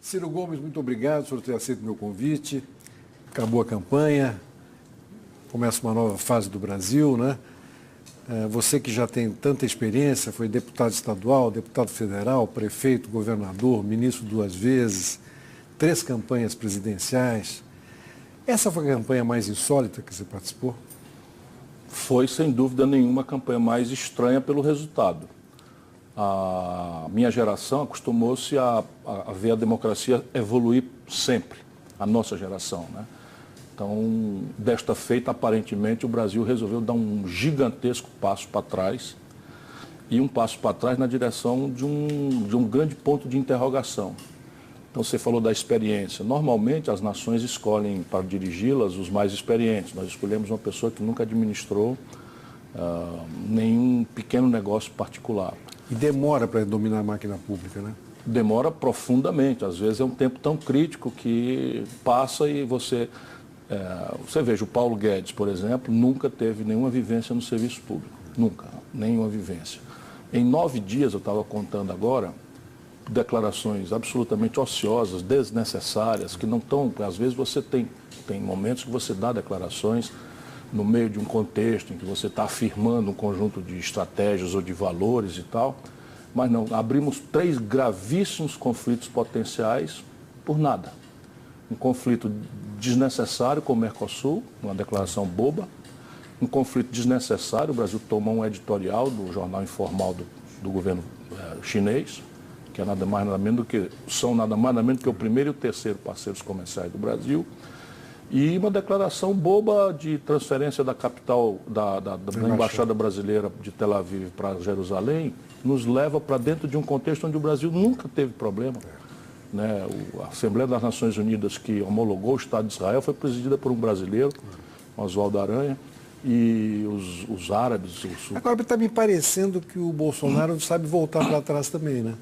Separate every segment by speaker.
Speaker 1: Ciro Gomes, muito obrigado por ter aceito o meu convite. Acabou a campanha, começa uma nova fase do Brasil, né? Você que já tem tanta experiência, foi deputado estadual, deputado federal, prefeito, governador, ministro 2 vezes, 3 campanhas presidenciais. Essa foi a campanha mais insólita que você participou?
Speaker 2: Foi, sem dúvida nenhuma, a campanha mais estranha pelo resultado. A minha geração acostumou-se a ver a democracia evoluir sempre, a nossa geração, né? Então, desta feita, aparentemente, o Brasil resolveu dar um gigantesco passo para trás, e um passo para trás na direção de um grande ponto de interrogação. Então, você falou da experiência. Normalmente, as nações escolhem para dirigi-las os mais experientes. Nós escolhemos uma pessoa que nunca administrou nenhum pequeno negócio particular.
Speaker 1: E demora para dominar a máquina pública, né?
Speaker 2: Demora profundamente. Às vezes é um tempo tão crítico que passa e você veja, o Paulo Guedes, por exemplo, nunca teve nenhuma vivência no serviço público. Nunca, nenhuma vivência. Em 9 dias, eu estava contando agora, declarações absolutamente ociosas, desnecessárias, que não estão... Às vezes você tem momentos que você dá declarações no meio de um contexto em que você está afirmando um conjunto de estratégias ou de valores e tal, mas não, abrimos 3 gravíssimos conflitos potenciais por nada. Um conflito desnecessário com o Mercosul, uma declaração boba, um conflito desnecessário, o Brasil tomou um editorial do jornal informal do governo chinês, que é nada mais nada menos do que, são nada mais nada menos do que o primeiro e o terceiro parceiros comerciais do Brasil, e uma declaração boba de transferência da capital, da Embaixada Brasileira de Tel Aviv para Jerusalém, nos leva para dentro de um contexto onde o Brasil nunca teve problema. Né? A Assembleia das Nações Unidas, que homologou o Estado de Israel, foi presidida por um brasileiro, Oswaldo Aranha, e os árabes...
Speaker 1: Agora está me parecendo que o Bolsonaro sabe voltar para trás também, né?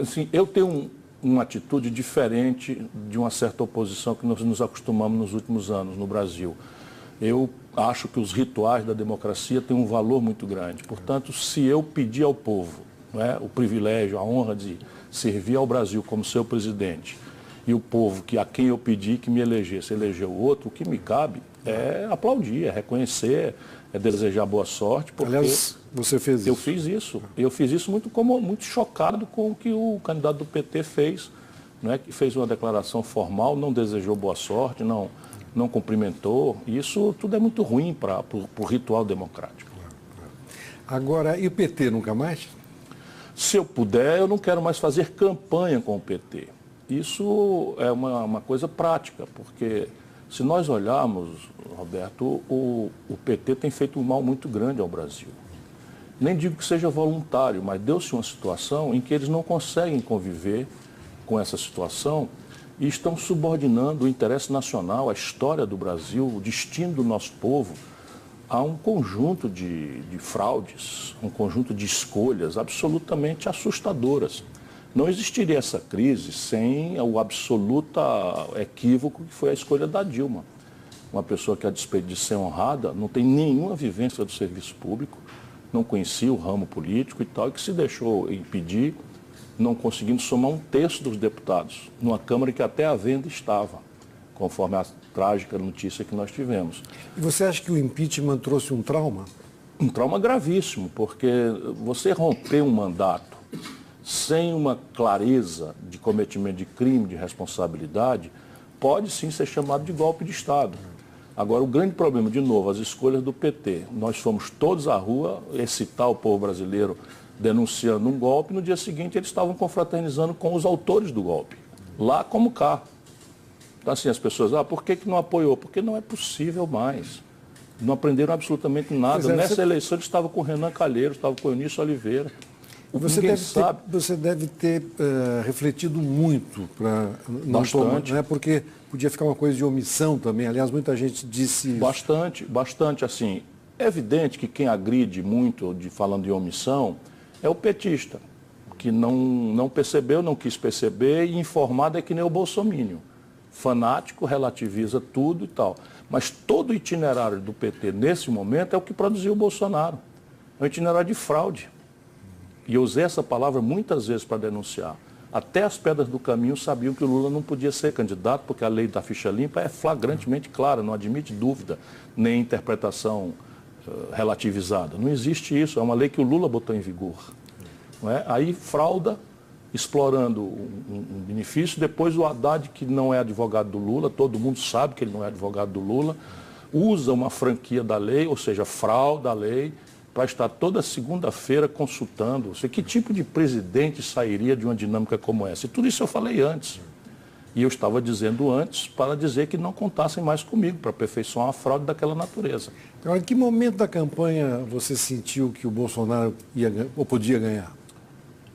Speaker 2: Assim, eu tenho uma atitude diferente de uma certa oposição que nós nos acostumamos nos últimos anos no Brasil. Eu acho que os rituais da democracia têm um valor muito grande. Portanto, se eu pedir ao povo, né, o privilégio, a honra de servir ao Brasil como seu presidente, e o povo a quem eu pedi que me elegesse, elegeu outro, o que me cabe é aplaudir, é reconhecer, é desejar boa sorte, porque...
Speaker 1: Aliás, você fez isso.
Speaker 2: Eu fiz isso. Eu fiz isso muito chocado com o que o candidato do PT fez, né, que fez uma declaração formal, não desejou boa sorte, não cumprimentou. Isso tudo é muito ruim para o ritual democrático.
Speaker 1: Agora, e o PT nunca mais?
Speaker 2: Se eu puder, eu não quero mais fazer campanha com o PT. Isso é uma coisa prática, porque se nós olharmos, Roberto, o PT tem feito um mal muito grande ao Brasil. Nem digo que seja voluntário, mas deu-se uma situação em que eles não conseguem conviver com essa situação e estão subordinando o interesse nacional, a história do Brasil, o destino do nosso povo, a um conjunto de fraudes, um conjunto de escolhas absolutamente assustadoras. Não existiria essa crise sem o absoluto equívoco que foi a escolha da Dilma. Uma pessoa que, a despeito de ser honrada, não tem nenhuma vivência do serviço público, não conhecia o ramo político e tal, e que se deixou impedir, não conseguindo somar 1/3 dos deputados, numa Câmara que até à venda estava, conforme a trágica notícia que nós tivemos.
Speaker 1: E você acha que o impeachment trouxe um trauma?
Speaker 2: Um trauma gravíssimo, porque você romper um mandato sem uma clareza de cometimento de crime, de responsabilidade, pode sim ser chamado de golpe de Estado. Agora, o grande problema, de novo, as escolhas do PT. Nós fomos todos à rua excitar o povo brasileiro denunciando um golpe, no dia seguinte eles estavam confraternizando com os autores do golpe, lá como cá. Então, assim, as pessoas, por que não apoiou? Porque não é possível mais. Não aprenderam absolutamente nada. Nessa eleição eles estavam com o Renan Calheiros, estavam com o Eunício Oliveira.
Speaker 1: Você deve ter refletido muito para não tomar, né? Porque podia ficar uma coisa de omissão também. Aliás, muita gente disse isso.
Speaker 2: Bastante. Assim, é evidente que quem agride muito, falando de omissão, é o petista, que não percebeu, não quis perceber, e informado é que nem o bolsomínio. Fanático, relativiza tudo e tal. Mas todo o itinerário do PT nesse momento é o que produziu o Bolsonaro. É um itinerário de fraude. E eu usei essa palavra muitas vezes para denunciar. Até as pedras do caminho sabiam que o Lula não podia ser candidato, porque a lei da ficha limpa é flagrantemente clara, não admite dúvida, nem interpretação relativizada. Não existe isso, é uma lei que o Lula botou em vigor. Não é? Aí frauda, explorando um benefício, depois o Haddad, que não é advogado do Lula, todo mundo sabe que ele não é advogado do Lula, usa uma franquia da lei, ou seja, frauda a lei, para estar toda segunda-feira consultando. Que tipo de presidente sairia de uma dinâmica como essa? E tudo isso eu falei antes. E eu estava dizendo antes para dizer que não contassem mais comigo para aperfeiçoar uma fraude daquela natureza.
Speaker 1: Agora, em que momento da campanha você sentiu que o Bolsonaro ia ou podia ganhar?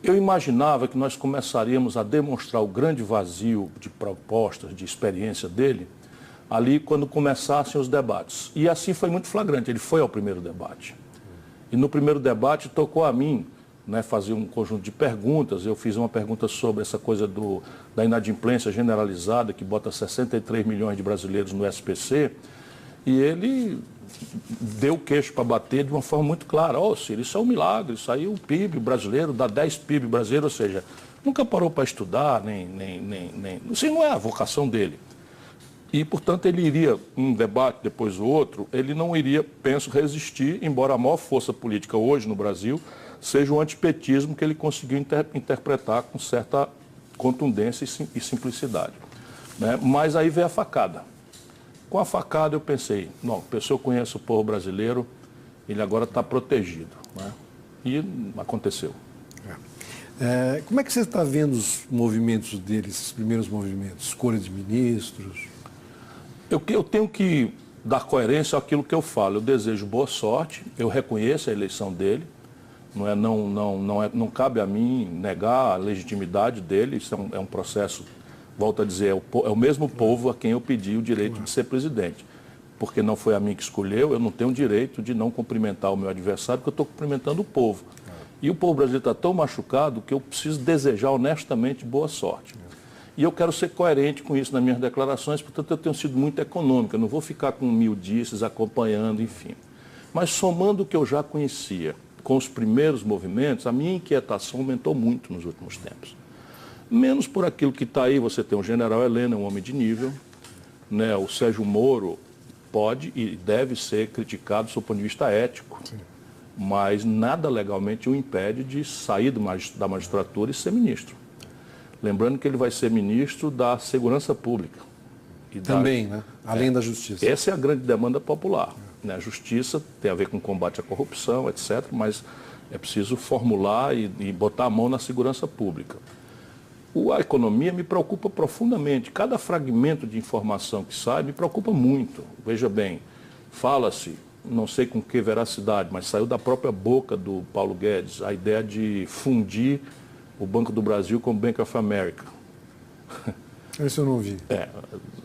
Speaker 2: Eu imaginava que nós começaríamos a demonstrar o grande vazio de propostas, de experiência dele, ali quando começassem os debates. E assim foi muito flagrante, ele foi ao primeiro debate. E no primeiro debate tocou a mim, né, fazer um conjunto de perguntas. Eu fiz uma pergunta sobre essa coisa da inadimplência generalizada, que bota 63 milhões de brasileiros no SPC, e ele deu o queixo para bater de uma forma muito clara. Ciro, isso é um milagre, isso aí o PIB brasileiro dá 10 PIB brasileiro, ou seja, nunca parou para estudar, isso não é a vocação dele. E, portanto, ele iria, um debate depois o outro, ele não iria, penso, resistir, embora a maior força política hoje no Brasil seja o antipetismo que ele conseguiu interpretar com certa contundência e simplicidade. Né? Mas aí veio a facada. Com a facada eu pensei, não, pessoa que conhece o povo brasileiro, ele agora está protegido. Né? E aconteceu.
Speaker 1: Como é que você está vendo os movimentos dele, esses primeiros movimentos, escolha de ministros?
Speaker 2: Eu tenho que dar coerência àquilo que eu falo. Eu desejo boa sorte, eu reconheço a eleição dele, não cabe a mim negar a legitimidade dele, isso é um processo, volto a dizer, é o mesmo povo a quem eu pedi o direito de ser presidente. Porque não foi a mim que escolheu, eu não tenho o direito de não cumprimentar o meu adversário, porque eu estou cumprimentando o povo. E o povo brasileiro está tão machucado que eu preciso desejar honestamente boa sorte. E eu quero ser coerente com isso nas minhas declarações, portanto eu tenho sido muito econômica, não vou ficar com miudices acompanhando, enfim. Mas somando o que eu já conhecia com os primeiros movimentos, a minha inquietação aumentou muito nos últimos tempos. Menos por aquilo que está aí, você tem o general Helena, um homem de nível, né? O Sérgio Moro pode e deve ser criticado do seu ponto de vista ético, sim, mas nada legalmente o impede de sair da magistratura e ser ministro. Lembrando que ele vai ser ministro da Segurança Pública.
Speaker 1: Também, né? Além da Justiça.
Speaker 2: Essa é a grande demanda popular. Né? A Justiça tem a ver com combate à corrupção, etc., mas é preciso formular e botar a mão na segurança pública. A economia me preocupa profundamente. Cada fragmento de informação que sai me preocupa muito. Veja bem, fala-se, não sei com que veracidade, mas saiu da própria boca do Paulo Guedes a ideia de fundir o Banco do Brasil com o Bank of America.
Speaker 1: Isso eu não vi.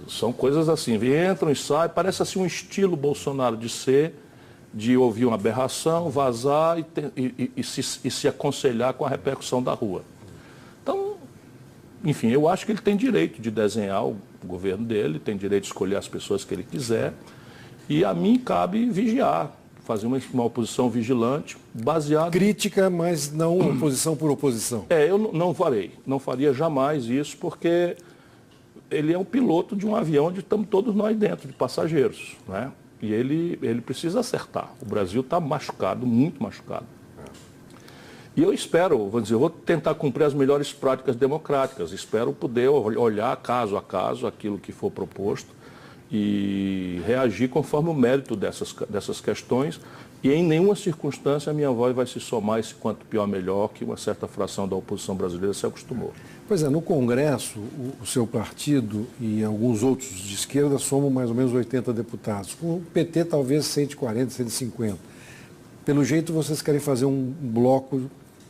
Speaker 2: São coisas assim, entram e saem, parece assim um estilo Bolsonaro de ser, de ouvir uma aberração, vazar e se aconselhar com a repercussão da rua. Então, enfim, eu acho que ele tem direito de desenhar o governo dele, tem direito de escolher as pessoas que ele quiser, e a mim cabe vigiar, fazer uma oposição vigilante, baseada...
Speaker 1: Crítica, mas não oposição por oposição.
Speaker 2: Eu não faria jamais isso, porque ele é um piloto de um avião onde estamos todos nós dentro, de passageiros, né? E ele precisa acertar. O Brasil está machucado, muito machucado. E eu espero, vou tentar cumprir as melhores práticas democráticas, espero poder olhar caso a caso aquilo que for proposto e reagir conforme o mérito dessas questões, e em nenhuma circunstância a minha voz vai se somar esse quanto pior melhor que uma certa fração da oposição brasileira se acostumou.
Speaker 1: Pois é, no Congresso, o seu partido e alguns outros de esquerda somam mais ou menos 80 deputados. O PT talvez 140, 150. Pelo jeito vocês querem fazer um bloco,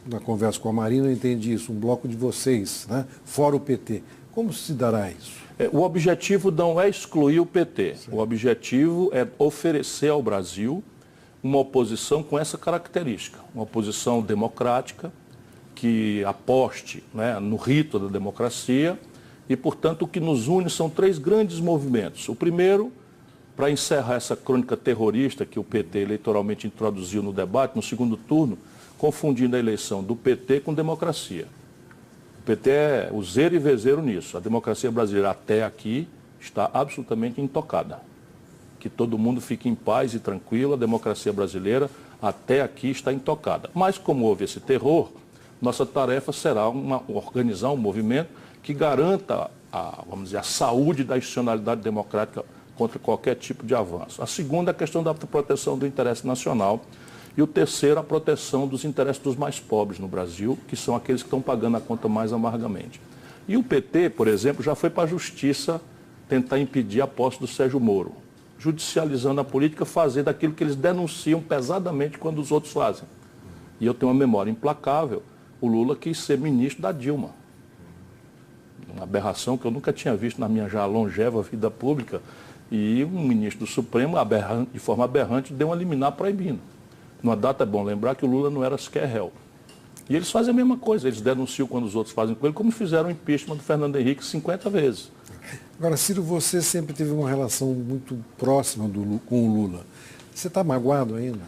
Speaker 1: na conversa com a Marina eu entendi isso, um bloco de vocês, né? Fora o PT. Como se dará isso?
Speaker 2: O objetivo não é excluir o PT. Sim. O objetivo é oferecer ao Brasil uma oposição com essa característica. Uma oposição democrática, que aposte, né, no rito da democracia e, portanto, o que nos une são três grandes movimentos. O primeiro, para encerrar essa crônica terrorista que o PT eleitoralmente introduziu no debate, no segundo turno, confundindo a eleição do PT com democracia. PT é o zero e vezeiro nisso. A democracia brasileira até aqui está absolutamente intocada. Que todo mundo fique em paz e tranquilo, a democracia brasileira até aqui está intocada. Mas como houve esse terror, nossa tarefa será organizar um movimento que garanta vamos dizer, a saúde da institucionalidade democrática contra qualquer tipo de avanço. A segunda é a questão da proteção do interesse nacional. E o terceiro, a proteção dos interesses dos mais pobres no Brasil, que são aqueles que estão pagando a conta mais amargamente. E o PT, por exemplo, já foi para a justiça tentar impedir a posse do Sérgio Moro, judicializando a política, fazendo aquilo que eles denunciam pesadamente quando os outros fazem. E eu tenho uma memória implacável, o Lula quis ser ministro da Dilma. Uma aberração que eu nunca tinha visto na minha já longeva vida pública, e um ministro do Supremo, de forma aberrante, deu uma liminar proibindo. Numa data é bom lembrar que o Lula não era sequer réu. E eles fazem a mesma coisa, eles denunciam quando os outros fazem com ele, como fizeram o impeachment do Fernando Henrique 50 vezes.
Speaker 1: Agora, Ciro, você sempre teve uma relação muito próxima com o Lula. Você está magoado ainda?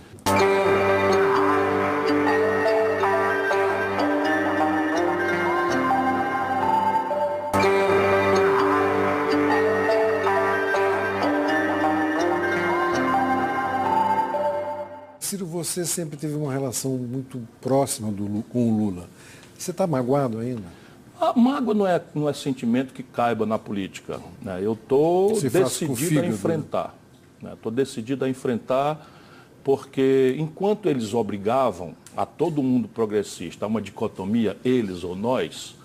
Speaker 1: Ciro, você sempre teve uma relação muito próxima com o Lula. Você está magoado ainda?
Speaker 2: A mágoa não é sentimento que caiba na política, né? Eu estou decidido a enfrentar. Estou decidido a enfrentar porque enquanto eles obrigavam a todo mundo progressista a uma dicotomia, eles ou nós,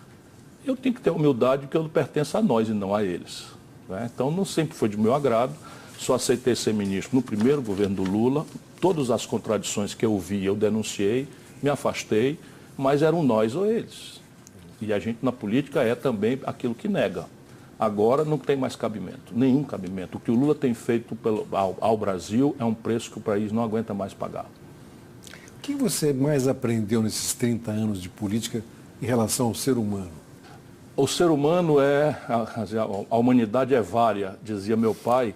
Speaker 2: eu tenho que ter humildade que eu pertenço a nós e não a eles, né? Então não sempre foi de meu agrado. Só aceitei ser ministro no primeiro governo do Lula. Todas as contradições que eu vi, eu denunciei, me afastei, mas eram nós ou eles. E a gente na política é também aquilo que nega. Agora não tem mais cabimento, nenhum cabimento. O que o Lula tem feito ao Brasil é um preço que o país não aguenta mais pagar.
Speaker 1: O que você mais aprendeu nesses 30 anos de política em relação ao ser humano?
Speaker 2: O ser humano a humanidade é vária, dizia meu pai.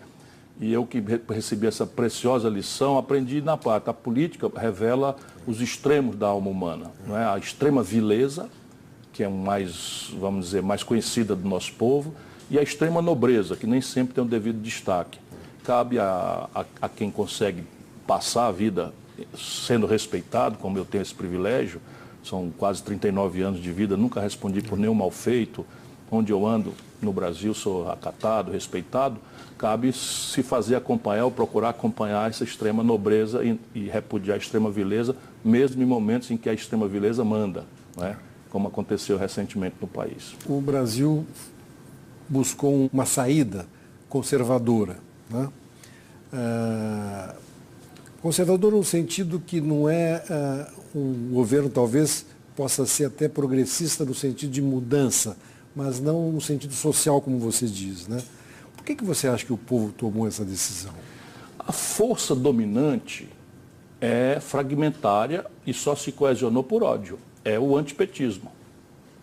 Speaker 2: E eu que recebi essa preciosa lição, aprendi na parte. A política revela os extremos da alma humana, não é? A extrema vileza, que é vamos dizer, mais conhecida do nosso povo, e a extrema nobreza, que nem sempre tem o devido destaque. Cabe a quem consegue passar a vida sendo respeitado, como eu tenho esse privilégio, são quase 39 anos de vida, nunca respondi por nenhum mal feito, onde eu ando no Brasil sou acatado, respeitado, cabe se fazer acompanhar ou procurar acompanhar essa extrema nobreza e repudiar a extrema vileza, mesmo em momentos em que a extrema vileza manda, né? Como aconteceu recentemente no país.
Speaker 1: O Brasil buscou uma saída conservadora, né? Conservador no sentido que não é um governo, talvez, possa ser até progressista no sentido de mudança, mas não no sentido social, como você diz, né? Por que você acha que o povo tomou essa decisão?
Speaker 2: A força dominante é fragmentária e só se coesionou por ódio. É o antipetismo.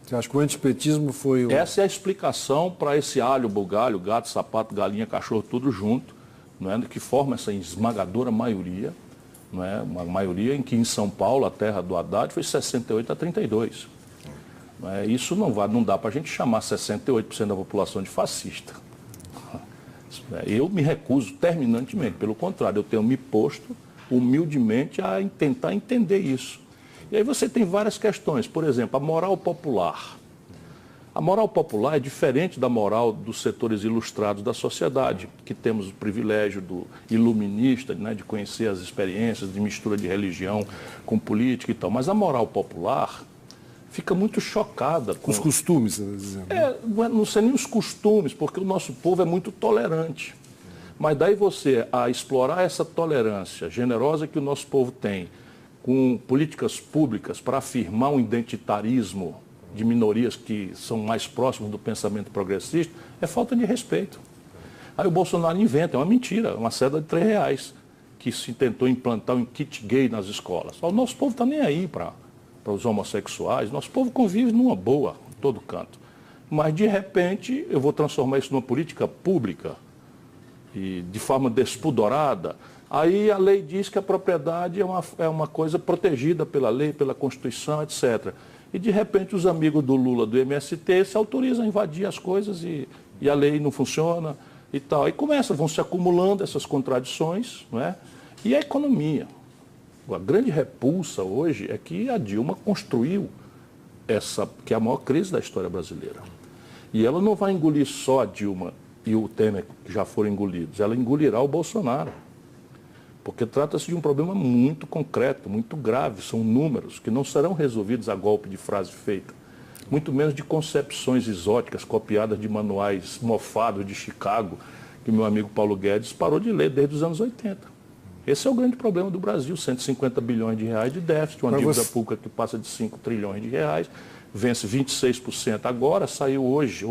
Speaker 1: Você acha que o antipetismo foi o...
Speaker 2: Essa é a explicação para esse alho, bugalho, gato, sapato, galinha, cachorro, tudo junto, não é? Que forma essa esmagadora maioria, não é? Uma maioria em que em São Paulo, a terra do Haddad, foi 68-32. Não é? Isso não dá para a gente chamar 68% da população de fascista. Eu me recuso terminantemente, pelo contrário, eu tenho me posto humildemente a tentar entender isso. E aí você tem várias questões, por exemplo, a moral popular. A moral popular é diferente da moral dos setores ilustrados da sociedade, que temos o privilégio do iluminista, né, de conhecer as experiências de mistura de religião com política e tal. Mas a moral popular fica muito chocada com
Speaker 1: os costumes, você está dizendo.
Speaker 2: Não sei nem os costumes, porque o nosso povo é muito tolerante. Mas daí você, a explorar essa tolerância generosa que o nosso povo tem, com políticas públicas para afirmar um identitarismo de minorias que são mais próximas do pensamento progressista, é falta de respeito. Aí o Bolsonaro inventa, é uma mentira, uma cédula de R$3, que se tentou implantar um kit gay nas escolas. O nosso povo está nem aí para os homossexuais, nosso povo convive numa boa, em todo canto. Mas, de repente, eu vou transformar isso numa política pública, e de forma despudorada. Aí a lei diz que a propriedade é uma coisa protegida pela lei, pela Constituição, etc. E de repente os amigos do Lula, do MST, se autorizam a invadir as coisas e a lei não funciona e tal. Aí vão se acumulando essas contradições, não é? E a economia. A grande repulsa hoje é que a Dilma construiu essa, que é a maior crise da história brasileira. E ela não vai engolir só a Dilma e o Temer, que já foram engolidos, ela engolirá o Bolsonaro. Porque trata-se de um problema muito concreto, muito grave, são números que não serão resolvidos a golpe de frase feita, muito menos de concepções exóticas copiadas de manuais mofados de Chicago, que meu amigo Paulo Guedes parou de ler desde os anos 80. Esse é o grande problema do Brasil, 150 bilhões de reais de déficit, uma dívida pública que passa de 5 trilhões de reais, vence 26% agora, saiu hoje,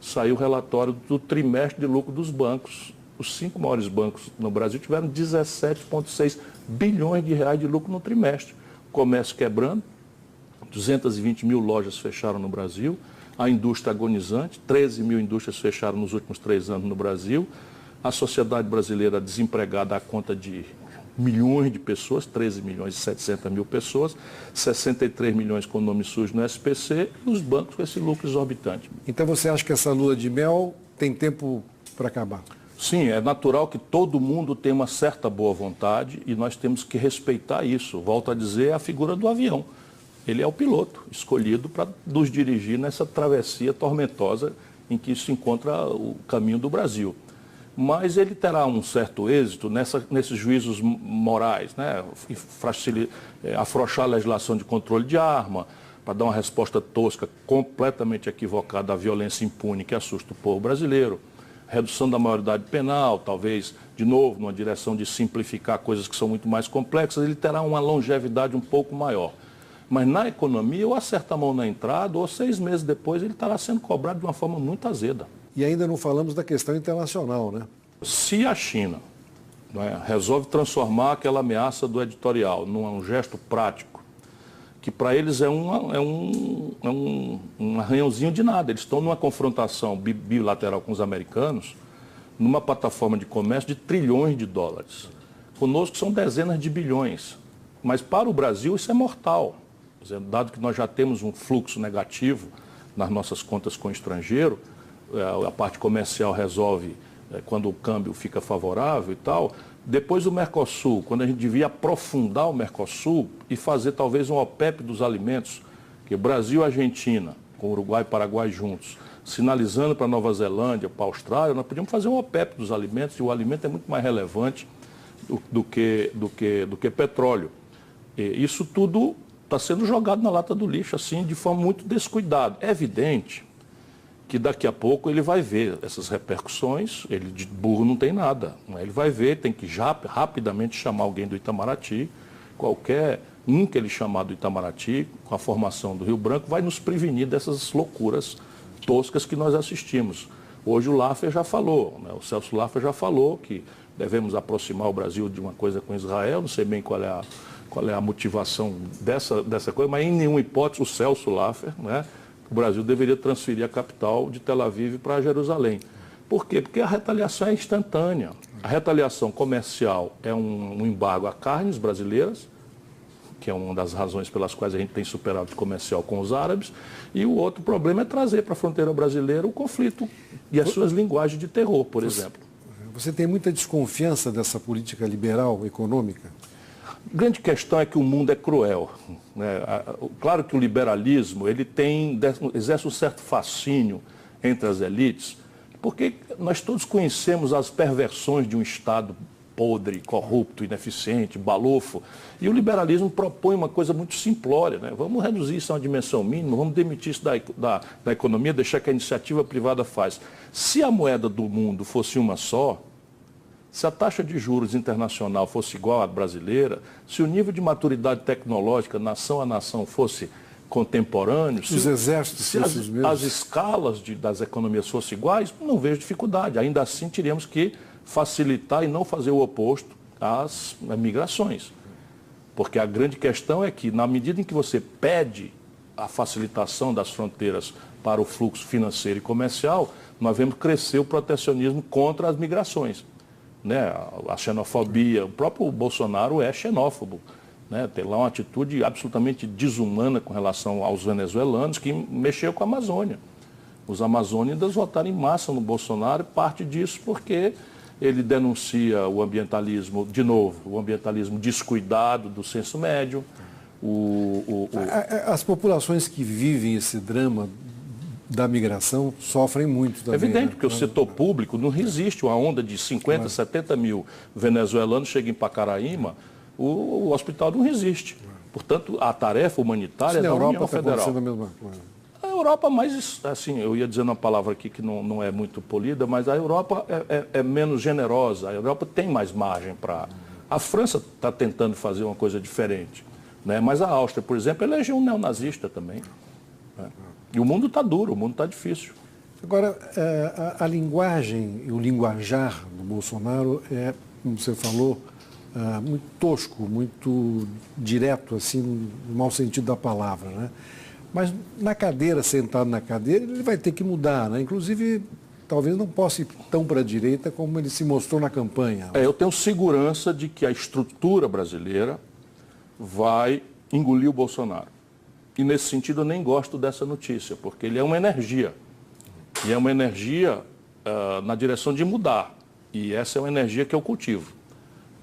Speaker 2: saiu o relatório do trimestre de lucro dos bancos. Os 5 maiores bancos no Brasil tiveram 17,6 bilhões de reais de lucro no trimestre. Comércio quebrando, 220 mil lojas fecharam no Brasil, a indústria agonizante, 13 mil indústrias fecharam nos últimos 3 anos no Brasil, a sociedade brasileira desempregada à conta de milhões de pessoas, 13 milhões e 700 mil pessoas, 63 milhões com nome sujo no SPC e os bancos com esse lucro exorbitante.
Speaker 1: Então você acha que essa lua de mel tem tempo para acabar?
Speaker 2: Sim, é natural que todo mundo tenha uma certa boa vontade e nós temos que respeitar isso. Volto a dizer, é a figura do avião. Ele é o piloto escolhido para nos dirigir nessa travessia tormentosa em que se encontra o caminho do Brasil. Mas ele terá um certo êxito nesses juízos morais, né? Afrouxar a legislação de controle de arma, para dar uma resposta tosca, completamente equivocada à violência impune que assusta o povo brasileiro. Redução da maioridade penal, talvez, de novo, numa direção de simplificar coisas que são muito mais complexas, ele terá uma longevidade um pouco maior. Mas na economia, ou acerta a mão na entrada, ou 6 meses depois, ele estará sendo cobrado de uma forma muito azeda.
Speaker 1: E ainda não falamos da questão internacional, né?
Speaker 2: Se a China, né, resolve transformar aquela ameaça do editorial num gesto prático, que para eles é um arranhãozinho de nada. Eles estão numa confrontação bilateral com os americanos, numa plataforma de comércio de trilhões de dólares. Conosco são dezenas de bilhões. Mas para o Brasil isso é mortal. Dado que nós já temos um fluxo negativo nas nossas contas com o estrangeiro, a parte comercial resolve quando o câmbio fica favorável e tal. Depois o Mercosul, quando a gente devia aprofundar o Mercosul e fazer talvez um OPEP dos alimentos, que Brasil e Argentina, com Uruguai e Paraguai juntos, sinalizando para Nova Zelândia, para a Austrália, nós podíamos fazer um OPEP dos alimentos, e o alimento é muito mais relevante do que petróleo. E isso tudo está sendo jogado na lata do lixo, assim, de forma muito descuidada. É evidente que daqui a pouco ele vai ver essas repercussões, ele de burro não tem nada, ele vai ver, tem que já rapidamente chamar alguém do Itamaraty, qualquer um que ele chamar do Itamaraty, com a formação do Rio Branco, vai nos prevenir dessas loucuras toscas que nós assistimos. Hoje o Laffer já falou, né? O Celso Laffer já falou que devemos aproximar o Brasil de uma coisa com Israel, não sei bem qual é a motivação dessa coisa, mas em nenhuma hipótese o Celso Laffer, né? O Brasil deveria transferir a capital de Tel Aviv para Jerusalém. Por quê? Porque a retaliação é instantânea. A retaliação comercial é um embargo a carnes brasileiras, que é uma das razões pelas quais a gente tem superávit comercial com os árabes, e o outro problema é trazer para a fronteira brasileira o conflito e as suas linguagens de terror, por exemplo.
Speaker 1: Você tem muita desconfiança dessa política liberal econômica?
Speaker 2: A grande questão é que o mundo é cruel, né? Claro que o liberalismo exerce um certo fascínio entre as elites, porque nós todos conhecemos as perversões de um Estado podre, corrupto, ineficiente, balofo, e o liberalismo propõe uma coisa muito simplória, né? Vamos reduzir isso a uma dimensão mínima, vamos demitir isso da economia, deixar que a iniciativa privada faz. Se a moeda do mundo fosse uma só, se a taxa de juros internacional fosse igual à brasileira, se o nível de maturidade tecnológica, nação a nação, fosse contemporâneo,
Speaker 1: se os exércitos fossem os mesmos,
Speaker 2: as escalas das economias fossem iguais, não vejo dificuldade. Ainda assim, teríamos que facilitar e não fazer o oposto às migrações. Porque a grande questão é que, na medida em que você pede a facilitação das fronteiras para o fluxo financeiro e comercial, nós vemos crescer o protecionismo contra as migrações. Né? A xenofobia, o próprio Bolsonaro é xenófobo, né? Tem lá uma atitude absolutamente desumana com relação aos venezuelanos, que mexeu com a Amazônia. Os amazônidas votaram em massa no Bolsonaro, parte disso porque ele denuncia o ambientalismo, de novo, o ambientalismo descuidado do senso médio.
Speaker 1: As populações que vivem esse drama da migração sofrem muito também.
Speaker 2: É evidente,
Speaker 1: né?
Speaker 2: porque o setor público não resiste. Uma onda de 50, 70 mil venezuelanos chega em Pacaraíma, o hospital não resiste. Portanto, a tarefa humanitária é da União Federal.
Speaker 1: A mesma coisa.
Speaker 2: A Europa, mais, assim, eu ia dizendo uma palavra aqui que não é muito polida, mas a Europa é menos generosa. A Europa tem mais margem para... A França está tentando fazer uma coisa diferente, né? Mas a Áustria, por exemplo, elegeu um neonazista também, né? E o mundo está duro, o mundo está difícil.
Speaker 1: Agora, a linguagem e o linguajar do Bolsonaro é, como você falou, muito tosco, muito direto, assim, no mau sentido da palavra, né? Mas na cadeira, sentado na cadeira, ele vai ter que mudar, né? Inclusive, talvez não possa ir tão para a direita como ele se mostrou na campanha.
Speaker 2: Eu tenho segurança de que a estrutura brasileira vai engolir o Bolsonaro. E nesse sentido eu nem gosto dessa notícia, porque ele é uma energia. E é uma energia na direção de mudar. E essa é uma energia que eu cultivo.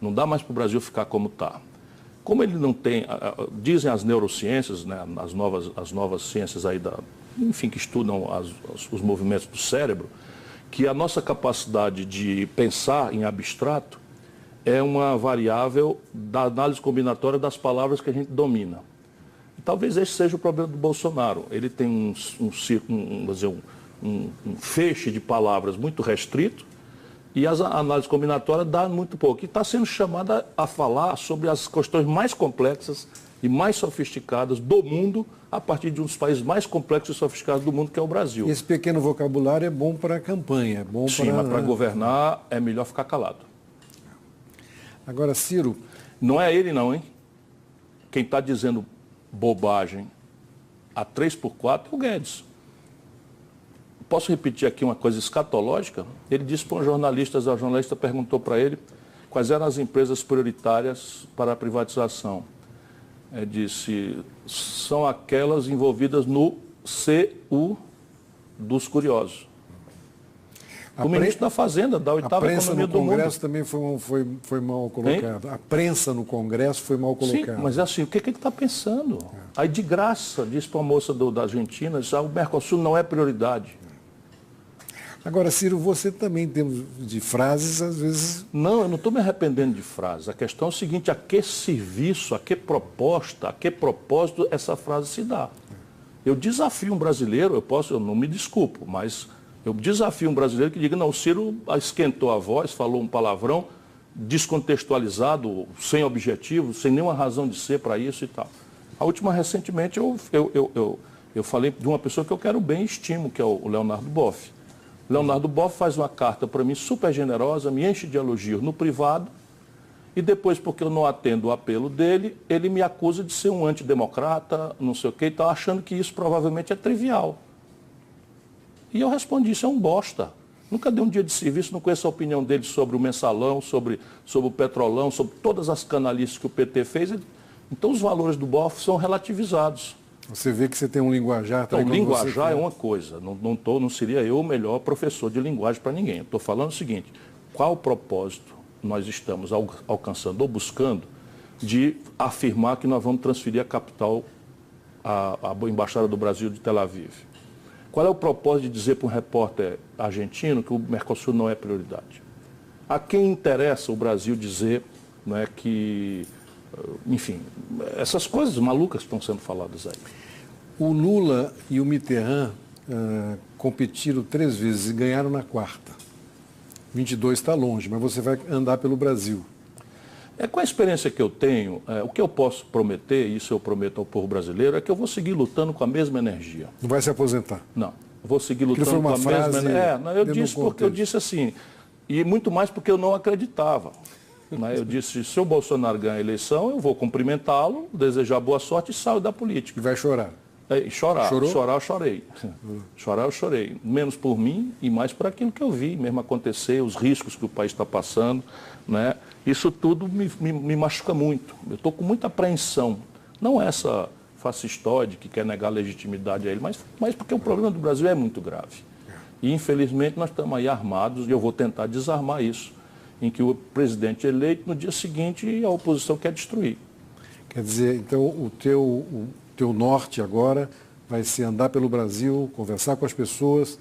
Speaker 2: Não dá mais para o Brasil ficar como está. Como ele não tem, dizem as neurociências, né, as novas ciências aí enfim, que estudam os movimentos do cérebro, que a nossa capacidade de pensar em abstrato é uma variável da análise combinatória das palavras que a gente domina. E talvez esse seja o problema do Bolsonaro. Ele tem um feixe de palavras muito restrito, e as análises combinatórias dão muito pouco. E está sendo chamada a falar sobre as questões mais complexas e mais sofisticadas do mundo, a partir de um dos países mais complexos e sofisticados do mundo, que é o Brasil.
Speaker 1: Esse pequeno vocabulário é bom para a campanha, é bom para...
Speaker 2: Sim, mas para governar é melhor ficar calado.
Speaker 1: Agora, Ciro...
Speaker 2: Não é ele não, hein? Quem está dizendo bobagem a 3x4 é o Guedes. Posso repetir aqui uma coisa escatológica? Ele disse para um jornalista, a jornalista perguntou para ele quais eram as empresas prioritárias para a privatização. Ele disse, são aquelas envolvidas no CU dos curiosos. O ministro da Fazenda, da oitava economia do mundo.
Speaker 1: A prensa no Congresso também foi mal colocada. A prensa no Congresso foi mal colocada.
Speaker 2: Sim, mas é assim, o que ele está pensando? Aí de graça, disse para uma moça da Argentina, o Mercosul não é prioridade.
Speaker 1: Agora, Ciro, você também tem de frases, às vezes...
Speaker 2: Não, eu não estou me arrependendo de frases. A questão é o seguinte, a que serviço, a que proposta, a que propósito essa frase se dá? Eu desafio um brasileiro, eu não me desculpo, mas eu desafio um brasileiro que diga, não, o Ciro esquentou a voz, falou um palavrão descontextualizado, sem objetivo, sem nenhuma razão de ser para isso e tal. A última, recentemente, eu falei de uma pessoa que eu quero bem e estimo, que é o Leonardo Boff. Leonardo Boff faz uma carta para mim super generosa, me enche de elogios no privado, e depois, porque eu não atendo o apelo dele, ele me acusa de ser um antidemocrata, não sei o que, e tal, achando que isso provavelmente é trivial. E eu respondi, isso é um bosta. Nunca dei um dia de serviço, não conheço a opinião dele sobre o mensalão, sobre o petrolão, sobre todas as canalices que o PT fez. Então os valores do Boff são relativizados.
Speaker 1: Você vê que você tem um linguajar...
Speaker 2: Então, linguajar é uma coisa. Não seria eu o melhor professor de linguagem para ninguém. Estou falando o seguinte, qual o propósito nós estamos alcançando ou buscando de afirmar que nós vamos transferir a capital à Embaixada do Brasil de Tel Aviv? Qual é o propósito de dizer para um repórter argentino que o Mercosul não é prioridade? A quem interessa o Brasil dizer, não é, que... Enfim, essas coisas malucas que estão sendo faladas aí.
Speaker 1: O Lula e o Mitterrand competiram 3 vezes e ganharam na 4ª. 22 está longe, mas você vai andar pelo Brasil.
Speaker 2: Com a experiência que eu tenho, o que eu posso prometer, e isso eu prometo ao povo brasileiro, é que eu vou seguir lutando com a mesma energia.
Speaker 1: Não vai se aposentar?
Speaker 2: Não, eu vou seguir lutando com a mesma energia. Eu disse porque eu disse assim, e muito mais porque eu não acreditava. Eu disse, se o Bolsonaro ganhar a eleição, eu vou cumprimentá-lo, desejar boa sorte e saio da política.
Speaker 1: E vai chorar?
Speaker 2: Chorar,
Speaker 1: Chorou?
Speaker 2: chorar eu chorei. Chorar eu chorei. Menos por mim e mais por aquilo que eu vi mesmo acontecer, os riscos que o país está passando, né? Isso tudo me machuca muito. Eu estou com muita apreensão. Não essa fascistoide que quer negar a legitimidade a ele, mas porque o problema do Brasil é muito grave. E infelizmente nós estamos aí armados, e eu vou tentar desarmar isso, em que o presidente eleito, no dia seguinte, a oposição quer destruir.
Speaker 1: Quer dizer, então o teu norte agora vai ser andar pelo Brasil, conversar com as pessoas,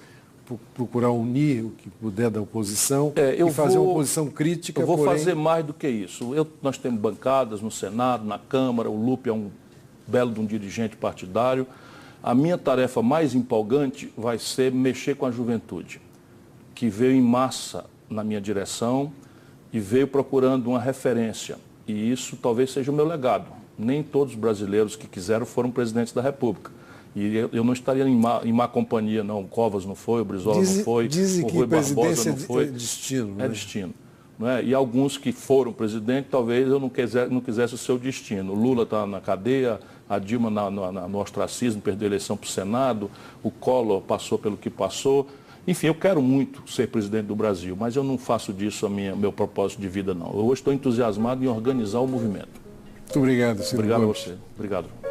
Speaker 1: procurar unir o que puder da oposição e fazer uma oposição crítica.
Speaker 2: Eu vou fazer mais do que isso. Nós temos bancadas no Senado, na Câmara, o Lupe é um belo de um dirigente partidário. A minha tarefa mais empolgante vai ser mexer com a juventude, que veio em massa na minha direção e veio procurando uma referência. E isso talvez seja o meu legado. Nem todos os brasileiros que quiseram foram presidentes da República. E eu não estaria em má companhia, não. O Covas não foi, o Brizola não foi,
Speaker 1: dizem
Speaker 2: o
Speaker 1: que
Speaker 2: Rui Barbosa
Speaker 1: presidência
Speaker 2: não foi.
Speaker 1: É destino.
Speaker 2: É destino. Não é? E alguns que foram presidente, talvez eu não quisesse o seu destino. O Lula está na cadeia, a Dilma no ostracismo, perdeu a eleição para o Senado, o Collor passou pelo que passou. Enfim, eu quero muito ser presidente do Brasil, mas eu não faço disso meu propósito de vida, não. Eu hoje estou entusiasmado em organizar o movimento.
Speaker 1: Muito obrigado, Ciro
Speaker 2: Obrigado
Speaker 1: Gomes.
Speaker 2: a você. Obrigado.